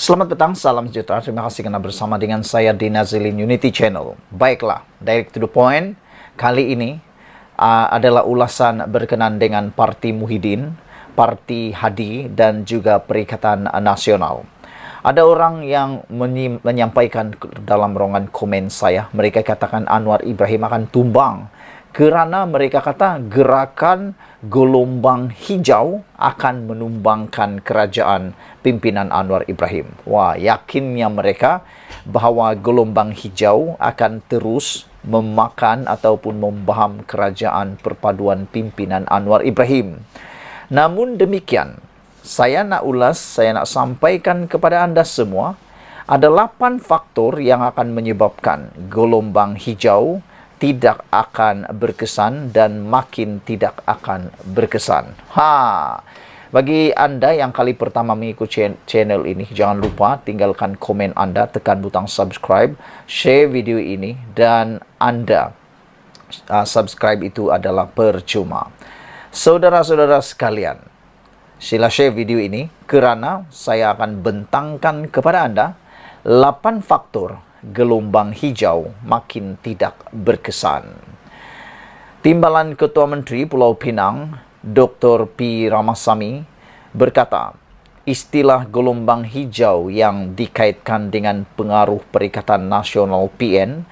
Selamat petang, salam sejahtera. Terima kasih karena bersama dengan saya di Nazilin Unity Channel. Baiklah, direct to the point. Kali ini adalah ulasan berkenaan dengan Parti Muhyiddin, Parti Hadi, dan juga Perikatan Nasional. Ada orang yang menyampaikan dalam ruangan komen saya, mereka katakan Anwar Ibrahim akan tumbang kerana mereka kata gerakan gelombang hijau akan menumbangkan kerajaan pimpinan Anwar Ibrahim. Wah, yakinnya mereka bahawa gelombang hijau akan terus memakan ataupun membaham kerajaan perpaduan pimpinan Anwar Ibrahim. Namun demikian, saya nak sampaikan kepada anda semua, ada 8 faktor yang akan menyebabkan gelombang hijau tidak akan berkesan dan makin tidak akan berkesan. Bagi anda yang kali pertama mengikuti channel ini, jangan lupa tinggalkan komen anda, tekan butang subscribe, share video ini, dan anda subscribe itu adalah percuma. Saudara-saudara sekalian, sila share video ini kerana saya akan bentangkan kepada anda 8 faktor gelombang hijau makin tidak berkesan. Timbalan Ketua Menteri Pulau Pinang, Dr. P. Ramasamy berkata, istilah gelombang hijau yang dikaitkan dengan pengaruh Perikatan Nasional PN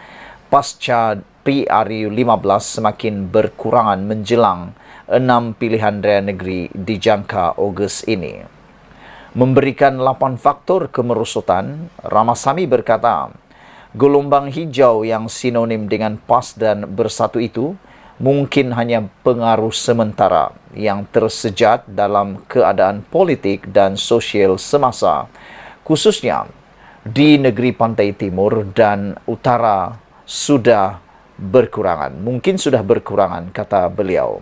pasca PRU15 semakin berkurangan menjelang 6 pilihan raya negeri dijangka Ogos ini. Memberikan 8 faktor kemerosotan, Ramasamy berkata, gelombang hijau yang sinonim dengan PAS dan Bersatu itu mungkin hanya pengaruh sementara yang tersejat dalam keadaan politik dan sosial semasa, khususnya di negeri pantai timur dan utara sudah berkurangan. Mungkin sudah berkurangan, kata beliau.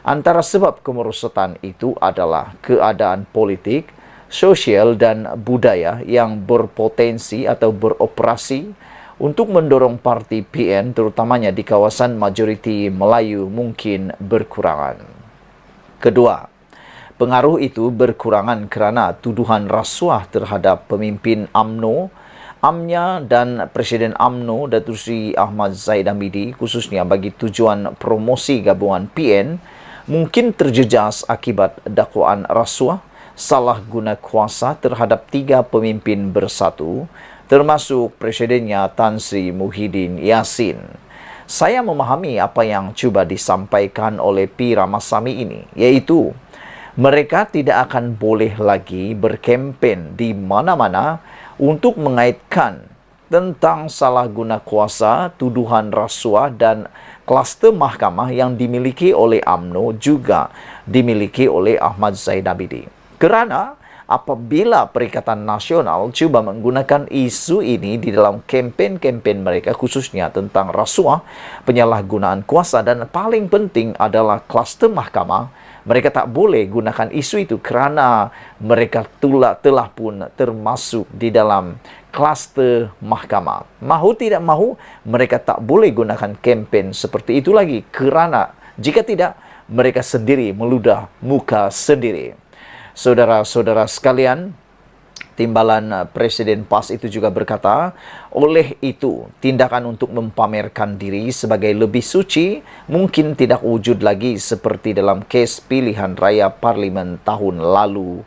Antara sebab kemerosotan itu adalah keadaan politik, sosial dan budaya yang berpotensi atau beroperasi untuk mendorong parti PN terutamanya di kawasan majoriti Melayu mungkin berkurangan. Kedua, pengaruh itu berkurangan kerana tuduhan rasuah terhadap pemimpin UMNO, AMNYA dan Presiden UMNO Datuk Seri Ahmad Zahid Hamidi khususnya bagi tujuan promosi gabungan PN mungkin terjejas akibat dakwaan rasuah salah guna kuasa terhadap 3 pemimpin Bersatu, termasuk Presidennya Tan Sri Muhyiddin Yassin. Saya memahami apa yang cuba disampaikan oleh P. Ramasamy ini, iaitu mereka tidak akan boleh lagi berkempen di mana-mana untuk mengaitkan tentang salah guna kuasa, tuduhan rasuah dan kluster mahkamah yang dimiliki oleh UMNO juga dimiliki oleh Ahmad Zahid Hamidi. Kerana apabila Perikatan Nasional cuba menggunakan isu ini di dalam kempen-kempen mereka khususnya tentang rasuah, penyalahgunaan kuasa dan paling penting adalah kluster mahkamah, mereka tak boleh gunakan isu itu kerana mereka telah pun termasuk di dalam kluster mahkamah. Mahu tidak mahu, mereka tak boleh gunakan kempen seperti itu lagi kerana jika tidak, mereka sendiri meludah muka sendiri. Saudara-saudara sekalian, timbalan Presiden PAS itu juga berkata, oleh itu, tindakan untuk mempamerkan diri sebagai lebih suci mungkin tidak wujud lagi seperti dalam kes pilihan raya parlimen tahun lalu.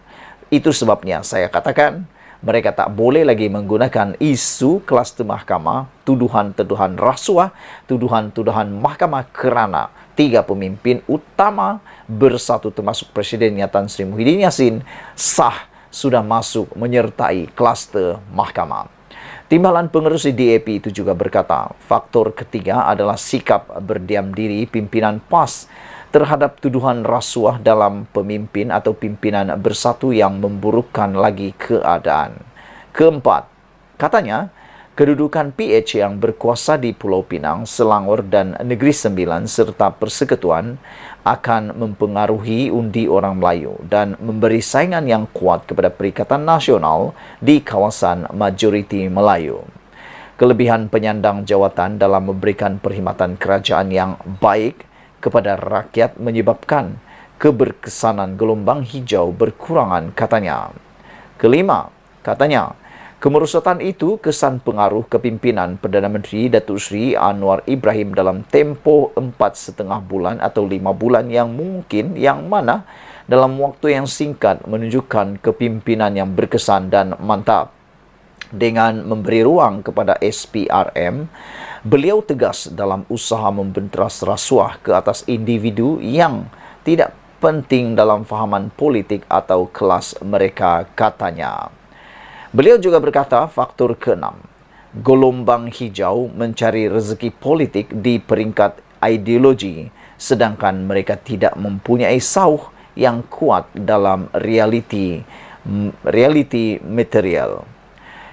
Itu sebabnya saya katakan, mereka tak boleh lagi menggunakan isu kluster mahkamah, tuduhan-tuduhan rasuah, tuduhan-tuduhan mahkamah kerana 3 pemimpin utama Bersatu termasuk Presidennya Tan Sri Muhyiddin Yassin sudah masuk menyertai kluster mahkamah. Timbalan pengerusi DAP itu juga berkata, faktor ketiga adalah sikap berdiam diri pimpinan PAS terhadap tuduhan rasuah dalam pemimpin atau pimpinan Bersatu yang memburukkan lagi keadaan. Keempat, katanya, kedudukan PH yang berkuasa di Pulau Pinang, Selangor dan Negeri Sembilan serta Persekutuan akan mempengaruhi undi orang Melayu dan memberi saingan yang kuat kepada Perikatan Nasional di kawasan majoriti Melayu. Kelebihan penyandang jawatan dalam memberikan perkhidmatan kerajaan yang baik kepada rakyat menyebabkan keberkesanan gelombang hijau berkurangan, katanya. Kelima, Katanya, kemerosotan itu kesan pengaruh kepimpinan Perdana Menteri Datuk Seri Anwar Ibrahim dalam tempoh 4,5 bulan atau 5 bulan yang mungkin yang mana dalam waktu yang singkat menunjukkan kepimpinan yang berkesan dan mantap. Dengan memberi ruang kepada SPRM, beliau tegas dalam usaha membenteras rasuah ke atas individu yang tidak penting dalam fahaman politik atau kelas mereka, katanya. Beliau juga berkata faktor ke-6, gelombang hijau mencari rezeki politik di peringkat ideologi, sedangkan mereka tidak mempunyai sauh yang kuat dalam realiti material.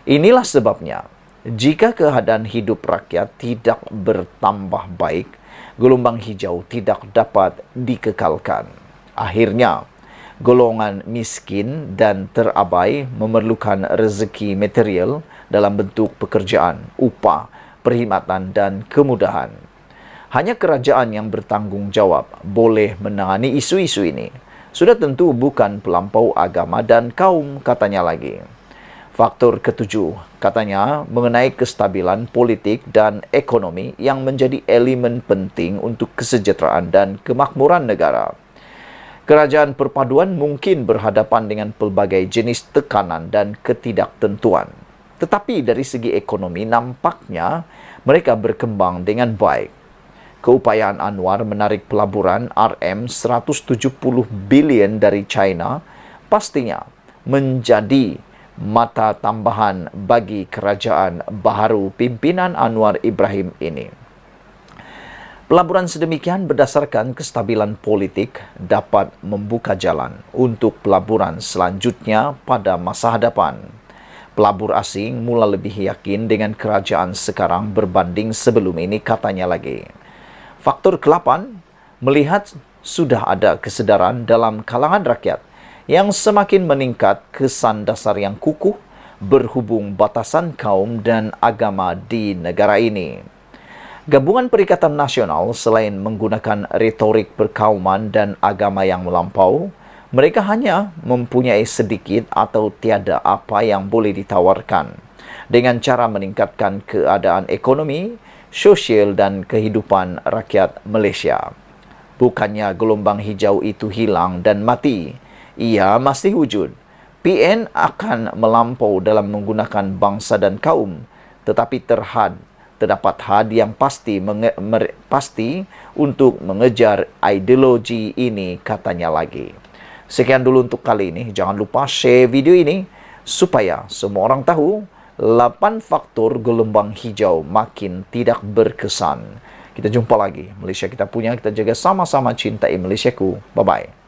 Inilah sebabnya, jika keadaan hidup rakyat tidak bertambah baik, gelombang hijau tidak dapat dikekalkan. Akhirnya, golongan miskin dan terabai memerlukan rezeki material dalam bentuk pekerjaan, upah, perkhidmatan dan kemudahan. Hanya kerajaan yang bertanggung jawab boleh menangani isu-isu ini. Sudah tentu bukan pelampau agama dan kaum, katanya lagi. Faktor ke-7, katanya, mengenai kestabilan politik dan ekonomi yang menjadi elemen penting untuk kesejahteraan dan kemakmuran negara. Kerajaan perpaduan mungkin berhadapan dengan pelbagai jenis tekanan dan ketidaktentuan. Tetapi dari segi ekonomi nampaknya mereka berkembang dengan baik. Keupayaan Anwar menarik pelaburan RM170 bilion dari China pastinya menjadi mata tambahan bagi kerajaan baharu pimpinan Anwar Ibrahim ini. Pelaburan sedemikian berdasarkan kestabilan politik dapat membuka jalan untuk pelaburan selanjutnya pada masa hadapan. Pelabur asing mula lebih yakin dengan kerajaan sekarang berbanding sebelum ini, katanya lagi. Faktor ke-8, melihat sudah ada kesedaran dalam kalangan rakyat yang semakin meningkat kesan dasar yang kukuh berhubung batasan kaum dan agama di negara ini. Gabungan Perikatan Nasional selain menggunakan retorik perkauman dan agama yang melampau, mereka hanya mempunyai sedikit atau tiada apa yang boleh ditawarkan dengan cara meningkatkan keadaan ekonomi, sosial dan kehidupan rakyat Malaysia. Bukannya gelombang hijau itu hilang dan mati, ia masih wujud. PN akan melampau dalam menggunakan bangsa dan kaum, tetapi terdapat had yang pasti untuk mengejar ideologi ini, katanya lagi. Sekian dulu untuk kali ini. Jangan lupa share video ini supaya semua orang tahu 8 faktor gelombang hijau makin tidak berkesan. Kita jumpa lagi. Malaysia kita punya, kita jaga sama-sama cintai Malaysiaku. Bye-bye.